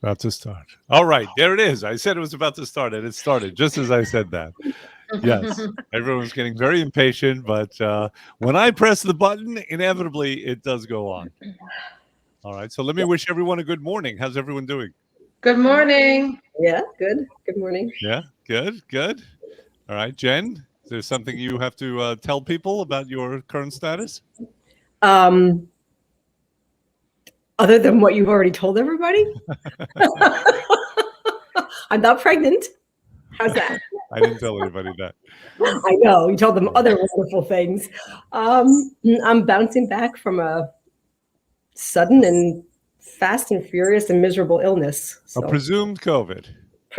About to start. All right, there it is. I said it was about to start, and it started just as I said that. Yes, everyone's getting very impatient, but when I press the button, inevitably it does go on. All right, so let me wish everyone a good morning. How's everyone doing? Good morning. Yeah, good. Good morning. Yeah, good, good. All right, Jen, is there something you have to tell people about your current status? Um, Other than what you've already told everybody, I'm not pregnant. How's that? I didn't tell anybody that. I know you told them other wonderful things. I'm bouncing back from a sudden and fast and furious and miserable illness. A So presumed COVID.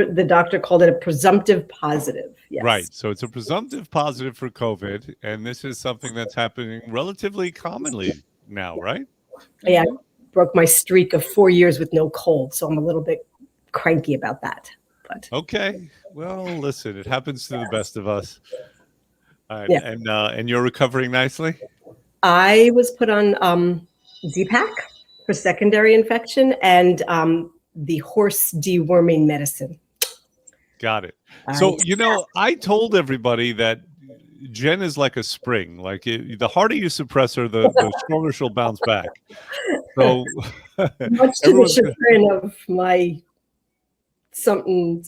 the doctor called it a presumptive positive. Yes. Right. So it's a presumptive positive for COVID, and this is something that's happening relatively commonly now, right? Yeah, I broke my streak of 4 years with no cold, so I'm a little bit cranky about that. But Okay. Well, listen, it happens to the best of us. All right. Yeah. And you're recovering nicely? I was put on Z-Pak for secondary infection and the horse deworming medicine. Got it. So, I told everybody that Jen is like a spring. Like the harder you suppress her, the stronger she'll bounce back. So Much to the chagrin of my something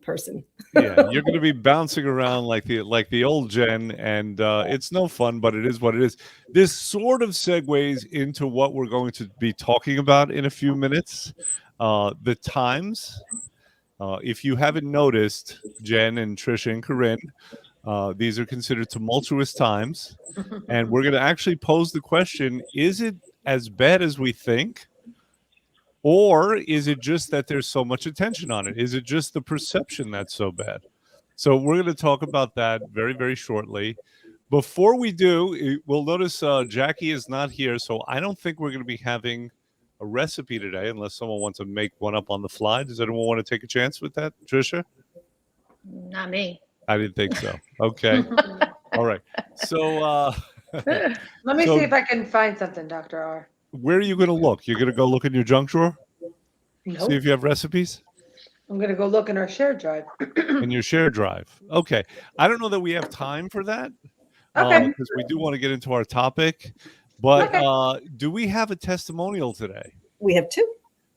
person. Yeah, you're going to be bouncing around like the old Jen, and it's no fun, but it is what it is. This sort of segues into what we're going to be talking about in a few minutes. The times. If you haven't noticed, Jen and Trisha and Corinne, these are considered tumultuous times, and we're going to actually pose the question: is it as bad as we think? Or is it just that there's so much attention on it? Is it just the perception that's so bad? So we're going to talk about that very, very shortly. Before we do, we'll notice Jackie is not here, so I don't think we're going to be having a recipe today unless someone wants to make one up on the fly. Does anyone want to take a chance with that, Trisha? Not me. I didn't think so. Okay. All right. So Let me see if I can find something, Dr. R. Where are you going to look? You're going to go look in your junk drawer? Nope. See if you have recipes? I'm going to go look in our shared drive. In your share drive. Okay. I don't know that we have time for that. Okay. Because we do want to get into our topic. But Okay. do we have a testimonial today? We have two.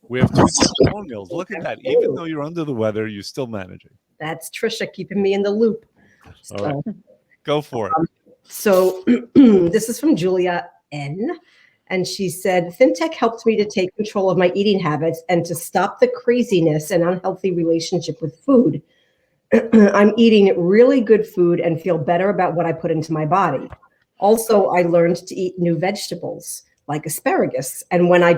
We have two testimonials. Look at that. Even though you're under the weather, you're still managing. That's Trisha keeping me in the loop. All right. Go for it. So this is from Julia N. And she said, FinTech helped me to take control of my eating habits and to stop the craziness and unhealthy relationship with food. I'm eating really good food and feel better about what I put into my body. Also, I learned to eat new vegetables like asparagus. And when I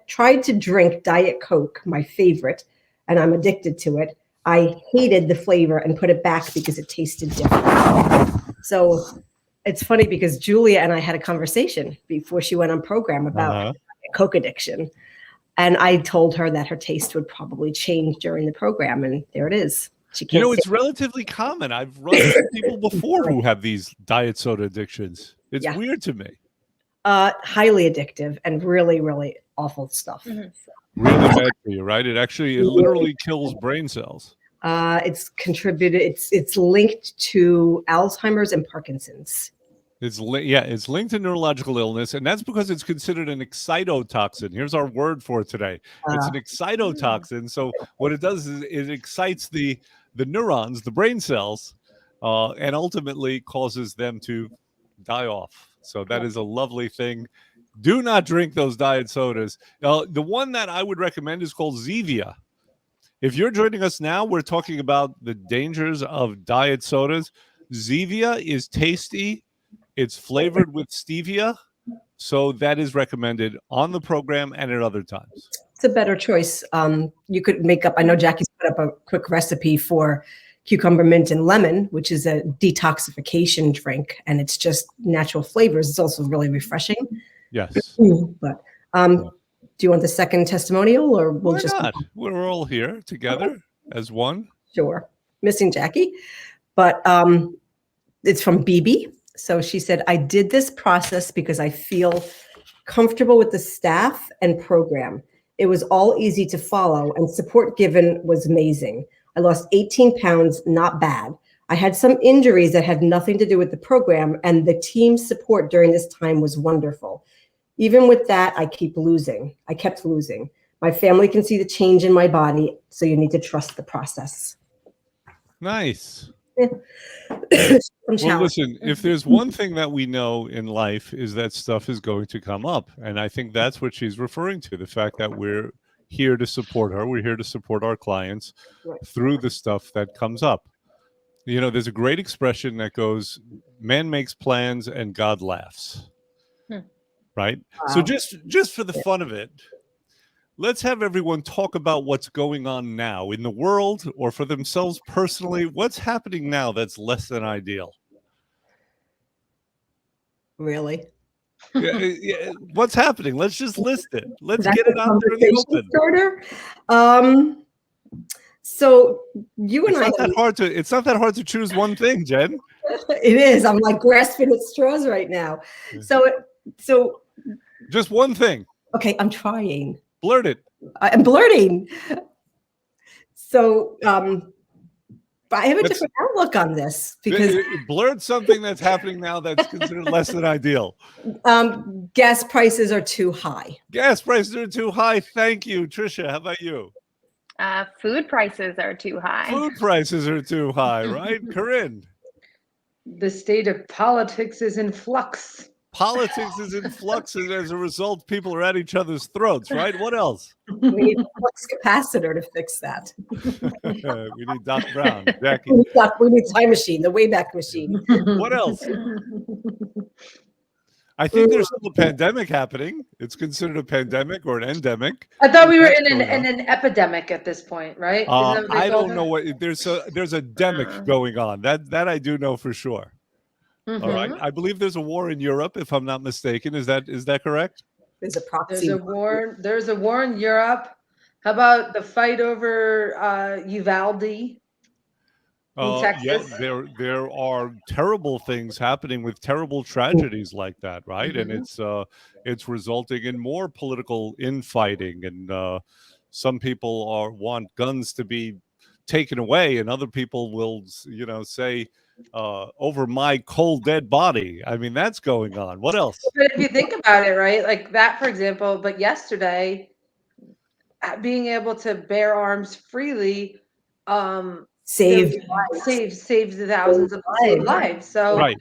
tried to drink Diet Coke, my favorite, and I'm addicted to it, I hated the flavor and put it back because it tasted different. So it's funny because Julia and I had a conversation before she went on program about Coke addiction. And I told her that her taste would probably change during the program. And there it is. She can't it's relatively common. I've run into people before who have these diet soda addictions. It's weird to me. Highly addictive and really, really awful stuff. Mm-hmm. Really bad for you, right? It literally kills brain cells. It's contributed. It's linked to Alzheimer's and Parkinson's. It's linked to neurological illness, and that's because it's considered an excitotoxin. Here's our word for it today. It's an excitotoxin. So what it does is it excites the neurons, the brain cells, and ultimately causes them to die off. So that is a lovely thing. Do not drink those diet sodas. The one that I would recommend is called Zevia. If you're joining us now, we're talking about the dangers of diet sodas. Zevia is tasty. It's flavored with stevia. So that is recommended on the program and at other times. It's a better choice. You could make up, I know Jackie's put up a quick recipe for cucumber, mint, and lemon, which is a detoxification drink. And it's just natural flavors. It's also really refreshing. Yes. But do you want the second testimonial or we'll Why just not? We're all here together as one. Sure. Missing Jackie. But it's from BB. So she said, I did this process because I feel comfortable with the staff and program. It was all easy to follow, and support given was amazing. I lost 18 pounds, not bad. I had some injuries that had nothing to do with the program, and the team support during this time was wonderful. Even with that, I kept losing. My family can see the change in my body, so you need to trust the process. Nice. I'm Well, challenged. listen, if there's one thing that we know in life is that stuff is going to come up. And I think that's what she's referring to, the fact that we're here to support her. We're here to support our clients Right. through the stuff that comes up. You know, there's a great expression that goes, man makes plans and God laughs. Right? So Wow. just for the fun of it, let's have everyone talk about what's going on now in the world or for themselves personally. What's happening now that's less than ideal? Really? Yeah, what's happening? Let's just list it. Let's That's get a it out there in the conversation open. starter. So you and It's I, not that hard to. It's not that hard to choose one thing, Jen. it is. I'm like grasping at straws right now. So Just one thing. okay, I'm trying. Blurt it. I'm blurting. So I have a different outlook on this because Blurt something that's happening now that's considered less than ideal. gas prices are too high. Gas prices are too high. Thank you, Trisha. How about you? Food prices are too high. Food prices are too high, right? Corinne. The state of politics is in flux. Politics is in flux, and as a result, people are at each other's throats, right? What else? We need a flux capacitor to fix that. We need Doc Brown, Jackie. We need time machine, the Wayback Machine. What else? I think there's still a pandemic happening. It's considered a pandemic or an endemic. I thought we were That's in going on. an epidemic at this point, right? Isn't that what they I called don't it? know what there's a demic going on. That I do know for sure. Mhm. All right. I believe there's a war in Europe, if I'm not mistaken. Is that correct? There's a proxy. There's a war in Europe. How about the fight over Uvalde? Yeah, Texas. there are terrible things happening with terrible tragedies like that, right? And it's resulting in more political infighting, and some people want guns to be taken away, and other people will, say, over my cold dead body. I mean, that's going on. What else? But if you think about it, right, like that, for example, but yesterday, being able to bear arms freely, Save saves the thousands of lives. So Right.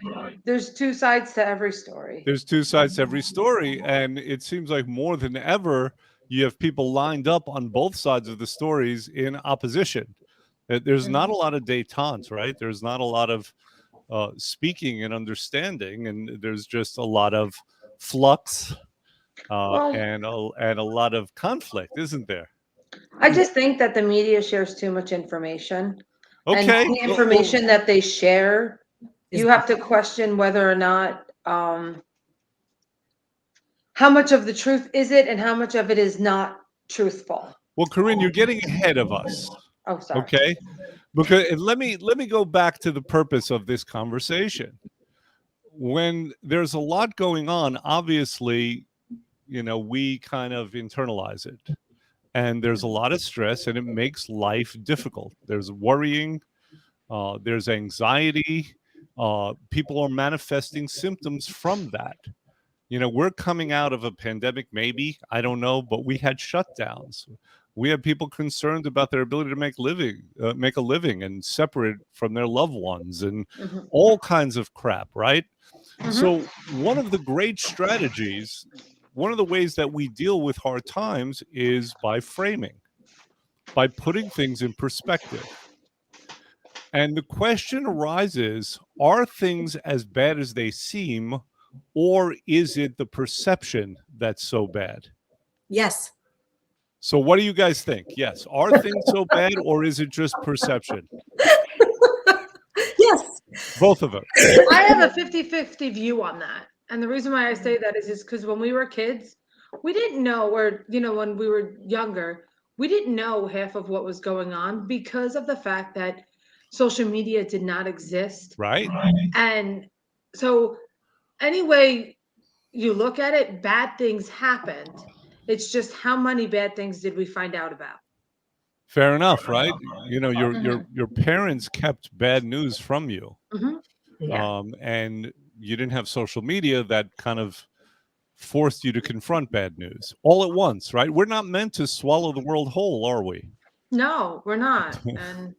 there's two sides to every story. There's two sides to every story, and it seems like more than ever, you have people lined up on both sides of the stories in opposition. There's not a lot of détente, right? There's not a lot of speaking and understanding, and there's just a lot of flux and a lot of conflict, isn't there? I just think that the media shares too much information. Okay. And the information that they share, you have to question whether or not how much of the truth is it and how much of it is not truthful. Well, Corinne, you're getting ahead of us. Oh, sorry. Okay. Because let me go back to the purpose of this conversation. When there's a lot going on, obviously, we kind of internalize it. And there's a lot of stress, and it makes life difficult. There's worrying, there's anxiety. People are manifesting symptoms from that. We're coming out of a pandemic, maybe, I don't know, but we had shutdowns. We had people concerned about their ability to make a living and separate from their loved ones and all kinds of crap, right? So one of the great strategies, one of the ways that we deal with hard times is by framing, by putting things in perspective. And the question arises, are things as bad as they seem, or is it the perception that's so bad? Yes. So what do you guys think? Yes. Are things so bad, or is it just perception? Yes. Both of them. I have a 50-50 view on that. And the reason why I say that is because when we were kids, we didn't know, or, when we were younger, we didn't know half of what was going on because of the fact that social media did not exist. Right. And so anyway you look at it, bad things happened. It's just how many bad things did we find out about? Fair enough, right? You know, Mhm. your parents kept bad news from you, Mhm. Yeah. and you didn't have social media that kind of forced you to confront bad news all at once, right? We're not meant to swallow the world whole, are we? No, we're not. And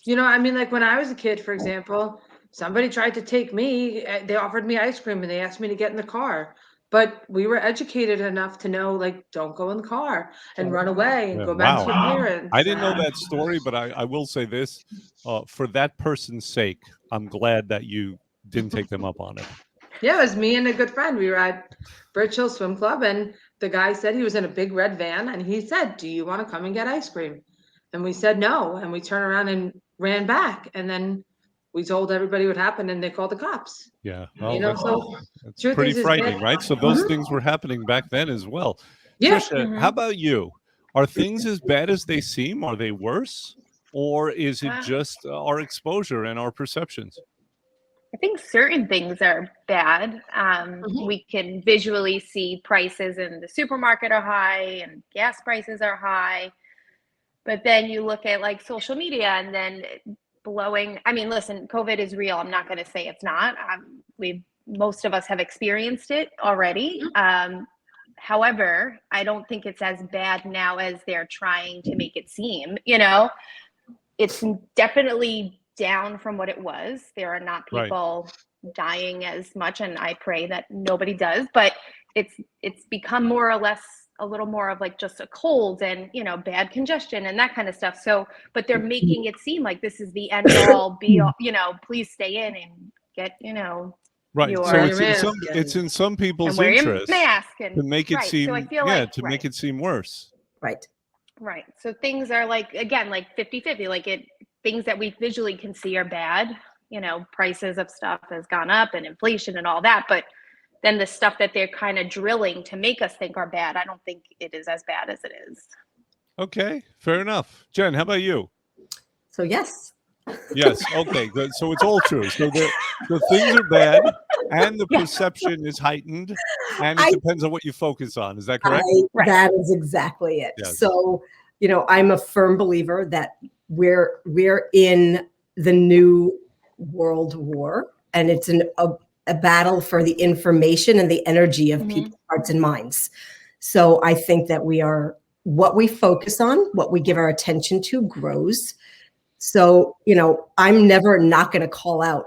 you know, I mean, like when I was a kid, for example, somebody tried to take me, they offered me ice cream and they asked me to get in the car. But we were educated enough to know, like, don't go in the car and run away and Yeah, go back to wow. your I parents. didn't know And that story, but I will say this, for that person's sake, I'm glad that you didn't take them up on it. yeah, it was me and a good friend. We were at Birch Hill Swim Club, and the guy said he was in a big red van, and he said, "Do you want to come and get ice cream?" And we said no, and we turned around and ran back. And then we told everybody what happened, and they called the cops. Yeah. You Oh, know, so that's truth pretty is bad. frightening, right? So those Mhm. things were happening back then as well. Yeah. Trisha, how Mhm. about you? Are things as bad as they seem? Are they worse? Or is it Uh, just our exposure and our perceptions? I think certain things are bad. Mhm. We can visually see prices in the supermarket are high and gas prices are high. But then you look at like social media and then blowing. I mean, listen, COVID is real. I'm not going to say it's not. We've most of us have experienced it already. However, I don't think it's as bad now as they're trying to make it seem. You know, it's definitely down from what it was. There are not Right. people dying as much, and I pray that nobody does. But it's become more or less a little more of like just a cold and bad congestion and that kind of stuff. So, but they're making it seem like this is the end all be all. Please stay in and get Right. So Wear your your mask it's and in some and people's wear your interest mask and to make it right. So I seem, feel yeah, like to make right. it seem worse. Right. Right. So things are like again like 50-50 like it things that we visually can see are bad. Prices of stuff has gone up and inflation and all that, but then the stuff that they're kind of drilling to make us think are bad, I don't think it is as bad as it is. Okay, fair enough. Jen, how about you? So yes. Yes. Okay, good. So it's all true. So the things are bad and the Yeah. perception is heightened and it I depends on what you focus on. Is that correct? Right. That is exactly it. Yes. So, I'm a firm believer that we're in the new world war, and it's a battle for the information and the energy of Mhm. people's hearts and minds. So I think that we are what we focus on, what we give our attention to grows. So, I'm never not going to call out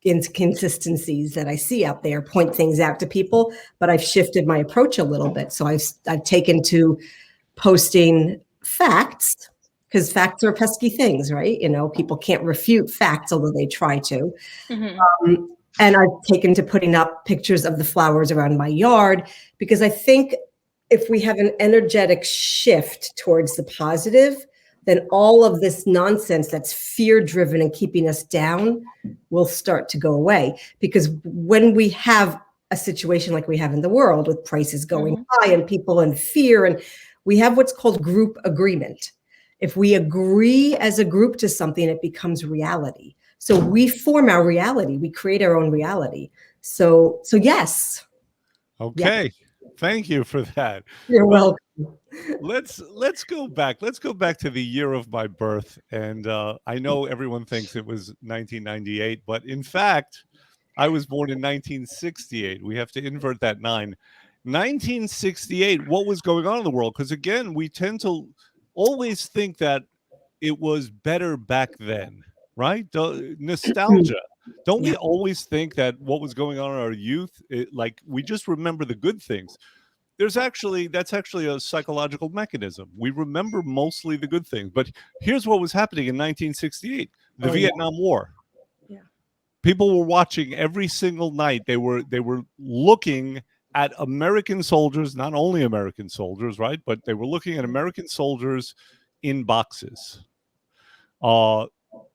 inconsistencies that I see out there, point things out to people, but I've shifted my approach a little bit. So I've taken to posting facts, because facts are pesky things, right? People can't refute facts, although they try to. Mhm. And I've taken to putting up pictures of the flowers around my yard, because I think if we have an energetic shift towards the positive, then all of this nonsense that's fear driven and keeping us down will start to go away. Because when we have a situation like we have in the world with prices going Mhm. high and people in fear, and we have what's called group agreement. If we agree as a group to something, it becomes reality. So we form our reality. We create our own reality. So yes. Yeah, Okay. Thank you for that. you're Well, welcome. let's go back. Let's go back to the year of my birth. And I know everyone thinks it was 1998, but in fact, I was born in 1968. We have to invert that nine. 1968, what was going on in the world? Because again, we tend to always think that it was better back then, right? Nostalgia. Don't Yeah. we always think that what was going on in our youth, like we just remember the good things? That's actually a psychological mechanism. We remember mostly the good things. But here's what was happening in 1968: the Oh, yeah. Vietnam War. Yeah. People were watching every single night. They were looking at American soldiers, not only American soldiers, right? But they were looking at American soldiers in boxes. Uh,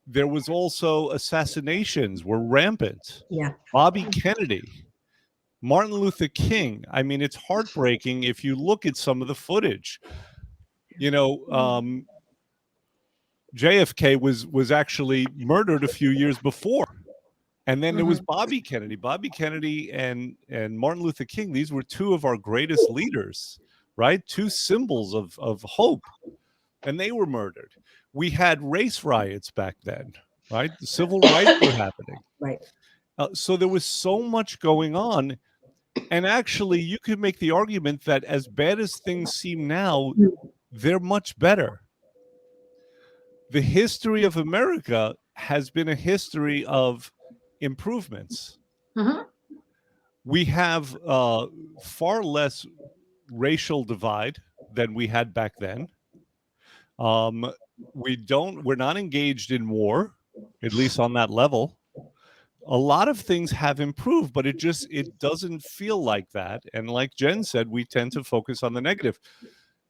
there was also assassinations were rampant. Yeah. Bobby Kennedy, Martin Luther King. I mean, it's heartbreaking if you look at some of the footage. You know, JFK was actually murdered a few years before. And then there was Bobby Kennedy. Bobby Kennedy and Martin Luther King, these were two of our greatest leaders, right? Two symbols of hope. And they were murdered. We had race riots back then, right? The civil rights were happening. Right. So there was so much going on. And actually, you could make the argument that as bad as things seem now, they're much better. The history of America has been a history of improvements. We have far less racial divide than we had back then. We're not engaged in war, at least on that level. A lot of things have improved, but it doesn't feel like that. And like Jen said, we tend to focus on the negative.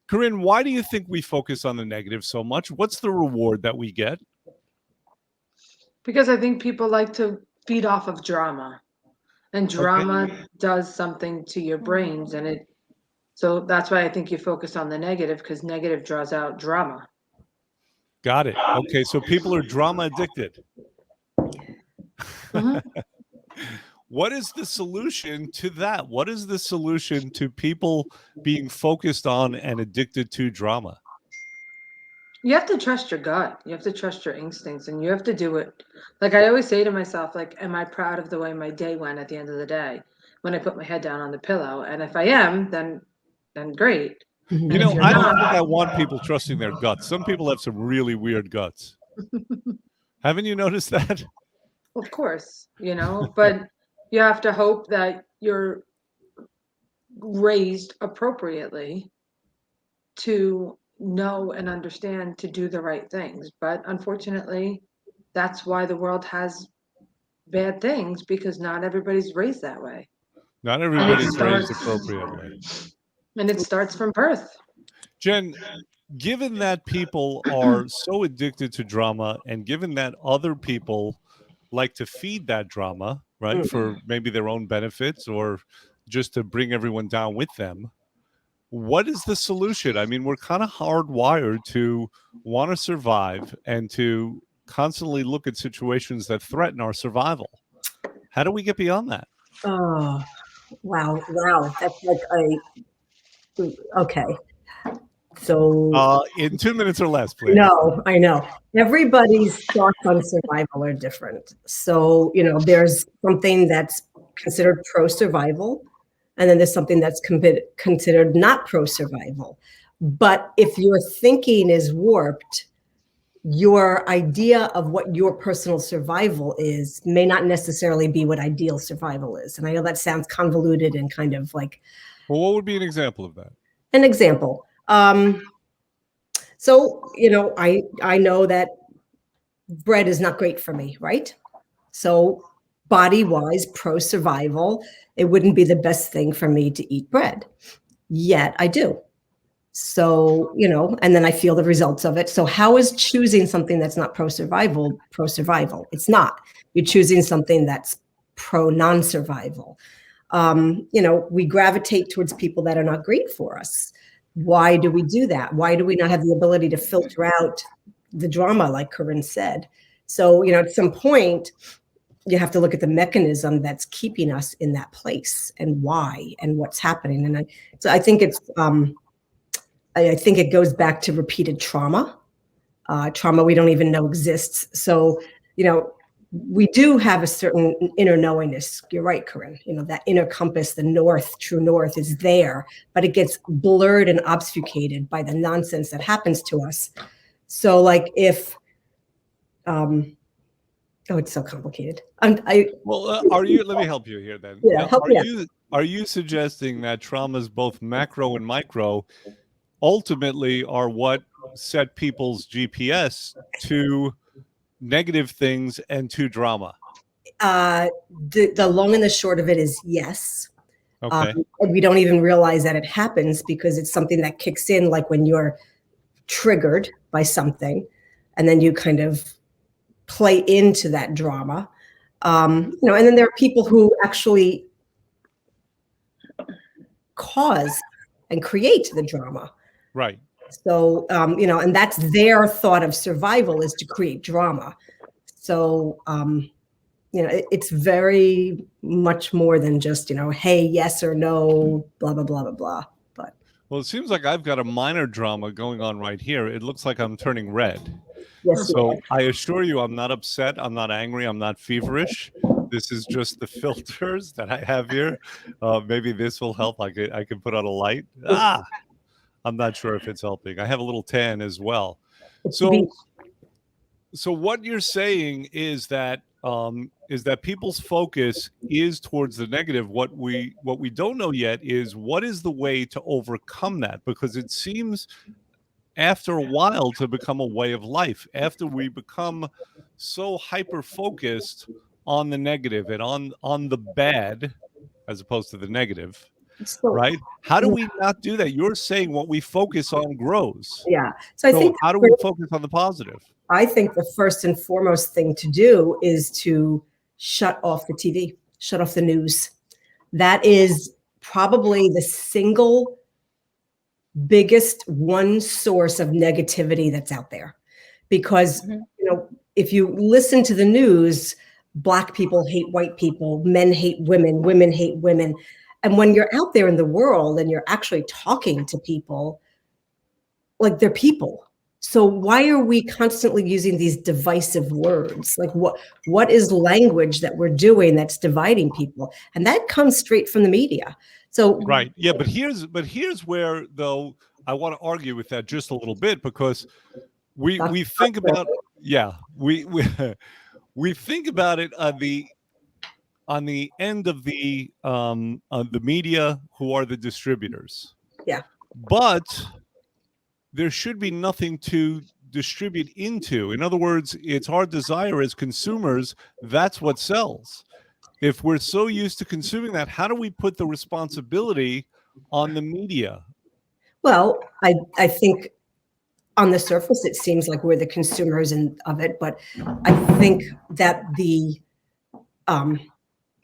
Corinne, why do you think we focus on the negative so much? What's the reward that we get? Because I think people like to feed off of drama, and drama does something to your brains, and so that's why I think you focus on the negative, because negative draws out drama. Got it. Okay, so people are drama addicted. What is the solution to that? What is the solution to people being focused on and addicted to drama? You have to trust your gut. You have to trust your instincts, and you have to do it. Like I always say to myself, like, am I proud of the way my day went at the end of the day when I put my head down on the pillow? And if I am, then great. You know, I don't think I want people trusting their guts. Some people have some really weird guts. Haven't you noticed that? Of course, but you have to hope that you're raised appropriately to know and understand to do the right things. But unfortunately, that's why the world has bad things, because not everybody's raised that way. Not everybody's raised appropriately. And it starts from birth. Jen, given that people are so addicted to drama, and given that other people like to feed that drama, right, for maybe their own benefits or just to bring everyone down with them, what is the solution? I mean, we're kind of hardwired to want to survive and to constantly look at situations that threaten our survival. How do we get beyond that? Oh, wow. That's like okay. So in 2 minutes or less, please. No, I know. Everybody's thoughts on survival are different. So, there's something that's considered pro-survival, and then there's something that's considered not pro-survival. But if your thinking is warped, your idea of what your personal survival is may not necessarily be what ideal survival is. And I know that sounds convoluted and kind of like... Well, what would be an example of that? An example. So, I know that bread is not great for me, right? So body-wise, pro-survival, it wouldn't be the best thing for me to eat bread. Yet I do. So, and then I feel the results of it. So how is choosing something that's not pro-survival? It's not. You're choosing something that's pro-non-survival. We gravitate towards people that are not great for us. Why do we do that? Why do we not have the ability to filter out the drama, like Corinne said? So, at some point, you have to look at the mechanism that's keeping us in that place and why and what's happening. And I think it's, I think it goes back to repeated trauma, trauma we don't even know exists. So, we do have a certain inner knowingness. You're right, Corinne. That inner compass, the north, true north is there, but it gets blurred and obfuscated by the nonsense that happens to us. So like if, it's so complicated. Let me help you here then. Yeah, are you suggesting that traumas, both macro and micro, ultimately are what set people's GPS to negative things and to drama? The long and the short of it is yes. Okay. And we don't even realize that it happens because it's something that kicks in, like when you're triggered by something, and then you kind of play into that drama. And then there are people who actually cause and create the drama. Right. So, and that's their thought of survival, is to create drama. So, it's very much more than just, hey, yes or no, blah, blah, blah, blah, blah. But Well, it seems like I've got a minor drama going on right here. It looks like I'm turning red. yes, So I assure you, I'm not upset. I'm not angry. I'm not feverish. This is just the filters that I have here. Maybe this will help. I can put on a light. I'm not sure if it's helping. I have a little tan as well. it's So, beach. so what you're saying is that people's focus is towards the negative. What we don't know yet is what is the way to overcome that, because it seems after a while to become a way of life, after we become so hyper focused on the negative and on the bad as opposed to the negative, So, right? How do we not do that? You're saying what we focus on grows. yeah. So I So think how do we focus on the positive? I think the first and foremost thing to do is to shut off the TV, shut off the news. That is probably the single biggest one source of negativity that's out there. Because, if you listen to the news, Black people hate white people, men hate women, women hate women. And when you're out there in the world and you're actually talking to people, like they're people. So why are we constantly using these divisive words? Like what is language that we're doing that's dividing people? And that comes straight from the media. So Right. Yeah, but here's where, though, I want to argue with that just a little bit, because we think about we think about it on the end of the media, who are the distributors. Yeah. But there should be nothing to distribute into. In other words, it's our desire as consumers, that's what sells. If we're so used to consuming that, how do we put the responsibility on the media? Well, I think on the surface, it seems like we're the consumers of it, but I think that the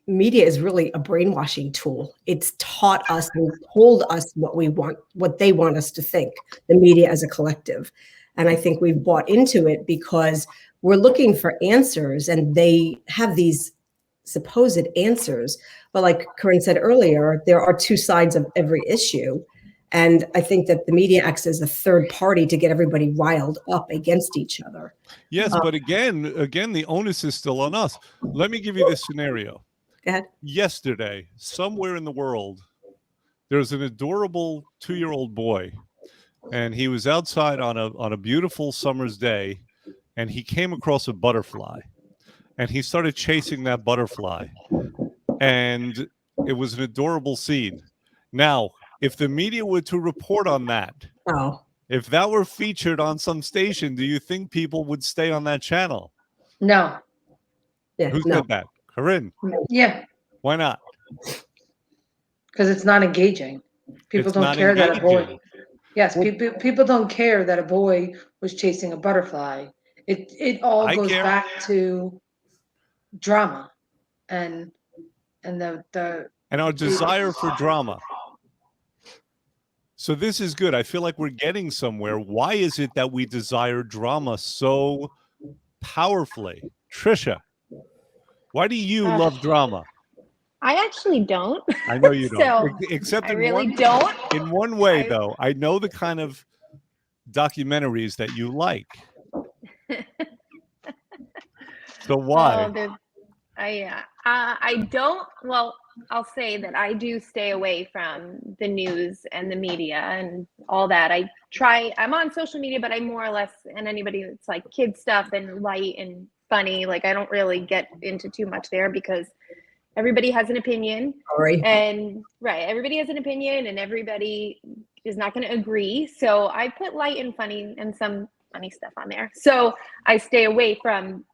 media is really a brainwashing tool. It's taught us and told us what we want, what they want us to think, the media as a collective. And I think we've bought into it because we're looking for answers, and they have these supposed answers. But like Corinne said earlier, there are two sides of every issue. And I think that the media acts as a third party to get everybody riled up against each other. Yes, but again, the onus is still on us. Let me give you this scenario. Go ahead. Yesterday, somewhere in the world, there was an adorable 2-year-old boy, and he was outside on a beautiful summer's day, and he came across a butterfly, and he started chasing that butterfly, and it was an adorable scene. Now, if the media were to report on that, if that were featured on some station, do you think people would stay on that channel? No. Yeah, Who no. said that? Corinne. Yeah, Why not? because it's not engaging. People It's don't not care that a boy. engaging. Yes, people don't care that a boy was chasing a butterfly. It all I goes care. back to drama and the And our desire for drama. So this is good. I feel like we're getting somewhere. Why is it that we desire drama so powerfully? Trisha, why do you love drama? I actually don't. I know you don't. So, Except I in really one, don't. in one way, though. I know the kind of documentaries that you like. So why? Oh, I don't. Well, I'll say that I do stay away from the news and the media and all that. I'm on social media, but I more or less, and anybody that's like kid stuff and light and funny, like I don't really get into too much there because everybody has an opinion. Sorry. And everybody has an opinion and everybody is not going to agree. So I put light and funny and some funny stuff on there. So I stay away from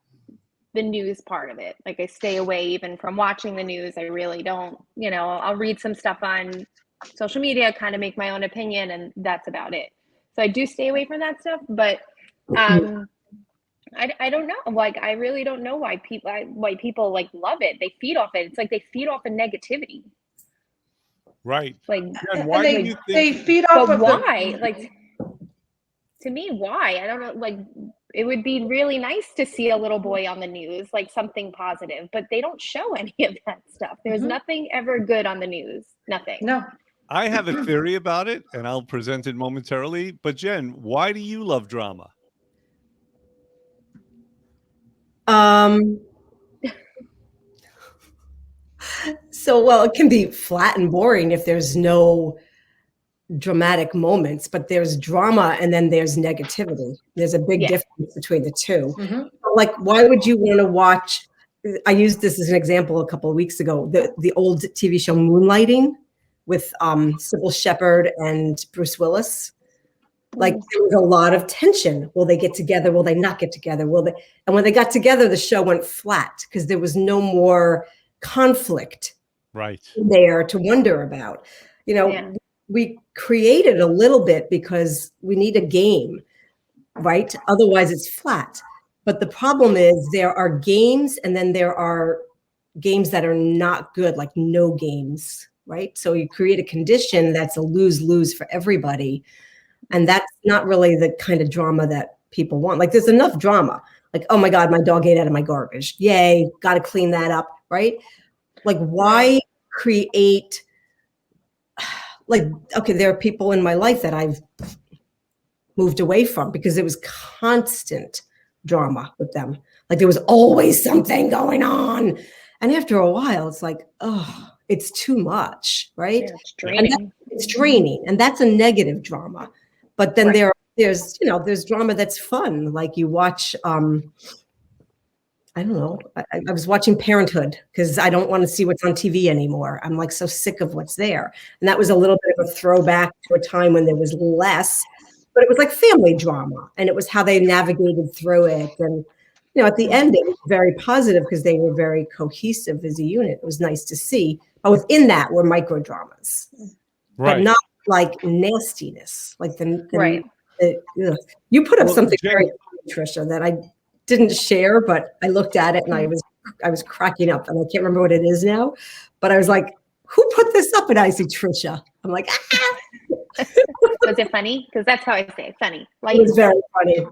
the news part of it. Like I stay away even from watching the news. I really don't, I'll read some stuff on social media, kind of make my own opinion, and that's about it. So I do stay away from that stuff, but I don't know. Like I really don't know why people like love it. They feed off it. It's like they feed off of negativity. Right. Like And why do you they think? feed off but of why? Like to me, why? I don't know. Like it would be really nice to see a little boy on the news, like something positive, but they don't show any of that stuff. There's nothing ever good on the news. Nothing. No. I have a theory about it, and I'll present it momentarily. But Jen, why do you love drama? So, well, it can be flat and boring if there's no dramatic moments, but there's drama and then there's negativity. There's a big difference between the two. Like, why would you want to watch? I used this as an example a couple of weeks ago, the old TV show Moonlighting with Sybil Shepherd and Bruce Willis. Like, there was a lot of tension. Will they get together? Will they not get together? Will they? And when they got together, the show went flat because there was no more conflict there to wonder about. You know, we created a little bit because we need a game, right? Otherwise it's flat. But the problem is there are games and then there are games that are not good, like no games, right? So you create a condition that's a lose-lose for everybody. And that's not really the kind of drama that people want. Like, there's enough drama. Like, oh my God, my dog ate out of my garbage. Yay, got to clean that up, right? Like, why create, like, okay, there are people in my life that I've moved away from because it was constant drama with them. Like, there was always something going on. And after a while, it's like, oh, it's too much, right? Yeah, it's draining. It's draining. And that's a negative drama. But then there's, you know, there's drama that's fun. Like, you watch, I don't know. I was watching Parenthood because I don't want to see what's on TV anymore. I'm like so sick of what's there. And that was a little bit of a throwback to a time when there was less, but it was like family drama. And it was how they navigated through it. And, you know, at the end, it was very positive because they were very cohesive as a unit. It was nice to see. But within that were micro dramas, but not like nastiness. Like you put up something very funny, Trisha, that I didn't share, but I looked at it and I was cracking up, and I can't remember what it is now, but I was like, who put this up? And I see Trisha. I'm like, Was it funny? Because that's how I say it, funny. Like, it was very funny.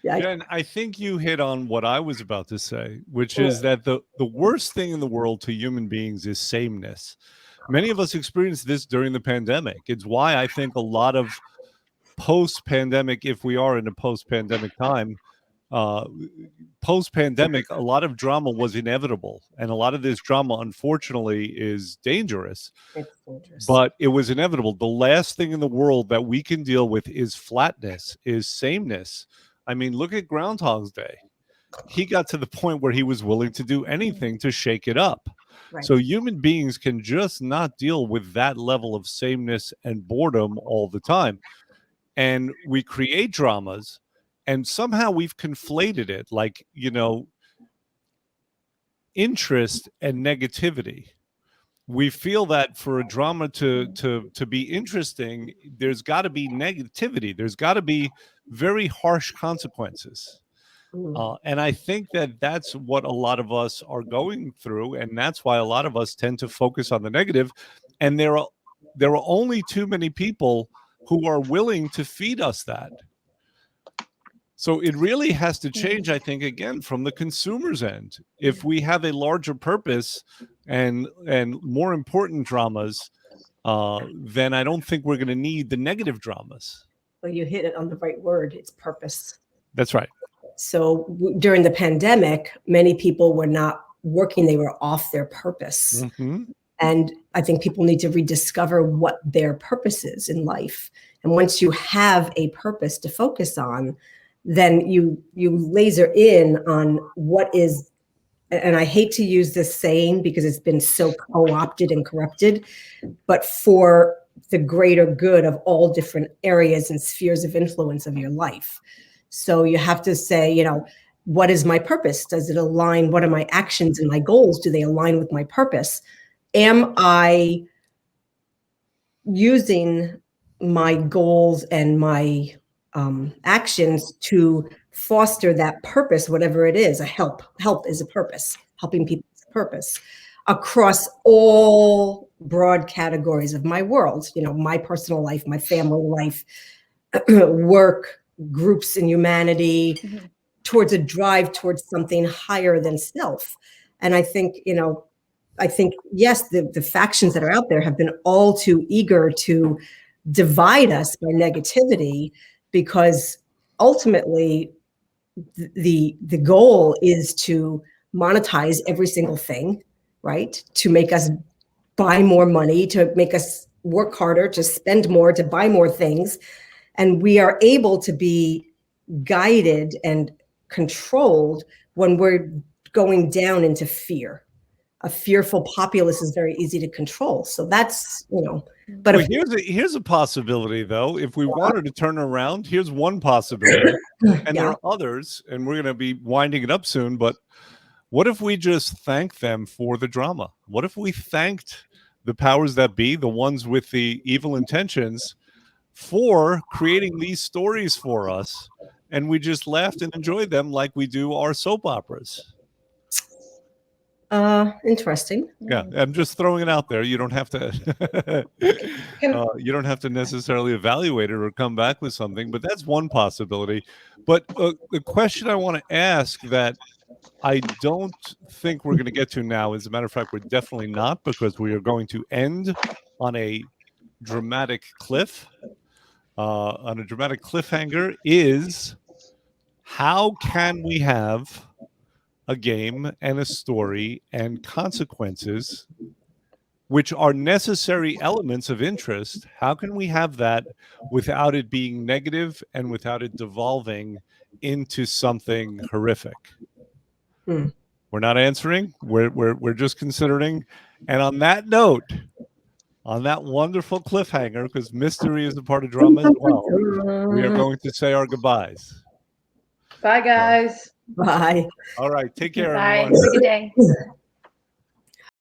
Yeah. Jen, I think you hit on what I was about to say, which is that the worst thing in the world to human beings is sameness. Many of us experienced this during the pandemic. It's why I think a lot of post-pandemic, if we are in a post-pandemic time, post-pandemic, a lot of drama was inevitable. And a lot of this drama, unfortunately, is dangerous. It's dangerous. But it was inevitable. The last thing in the world that we can deal with is flatness, is sameness. I mean, look at Groundhog's Day. He got to the point where he was willing to do anything to shake it up. Right. So human beings can just not deal with that level of sameness and boredom all the time. And we create dramas, and somehow we've conflated it, like, you know, interest and negativity. We feel that for a drama to be interesting, there's got to be negativity. There's got to be very harsh consequences. And I think that that's what a lot of us are going through, and that's why a lot of us tend to focus on the negative. And there are only too many people who are willing to feed us that. So it really has to change, I think, again, from the consumer's end. If we have a larger purpose and more important dramas, then I don't think we're going to need the negative dramas. Well, you hit it on the right word. It's purpose. That's right. So during the pandemic, many people were not working. They were off their purpose. Mm-hmm. And I think people need to rediscover what their purpose is in life. And once you have a purpose to focus on, then you laser in on what is, and I hate to use this saying because it's been so co-opted and corrupted, but for the greater good of all different areas and spheres of influence of your life. So you have to say, you know, what is my purpose? Does it align? What are my actions and my goals? Do they align with my purpose? Am I using my goals and my actions to foster that purpose, whatever it is? Help is a purpose. Helping people is a purpose across all broad categories of my world. You know, my personal life, my family life, work, groups in humanity, Mhm. towards a drive towards something higher than self. And I think, yes, the factions that are out there have been all too eager to divide us by negativity, because ultimately the goal is to monetize every single thing, right? To make us buy more money, to make us work harder, to spend more, to buy more things. And we are able to be guided and controlled when we're going down into fear. A fearful populace is very easy to control. So that's, but Well, here's a possibility, though. If we wanted to turn around, here's one possibility, and there yeah, are others, and we're going to be winding it up soon. But what if we just thank them for the drama? What if we thanked the powers that be, the ones with the evil intentions, for creating these stories for us, and we just laughed and enjoyed them like we do our soap operas? interesting. Yeah, I'm just throwing it out there. You don't have to you don't have to necessarily evaluate it or come back with something, but that's one possibility. But the question I want to ask that I don't think we're going to get to now, as a matter of fact, we're definitely not, because we are going to end on a dramatic cliffhanger, is how can we have a game and a story and consequences, which are necessary elements of interest? How can we have that without it being negative and without it devolving into something horrific? Hmm. We're not answering. We're just considering. And on that note, on that wonderful cliffhanger, because mystery is a part of drama as well, we are going to say our goodbyes. Bye, guys. Bye. All right. Take care, Bye. everyone. Have a good day.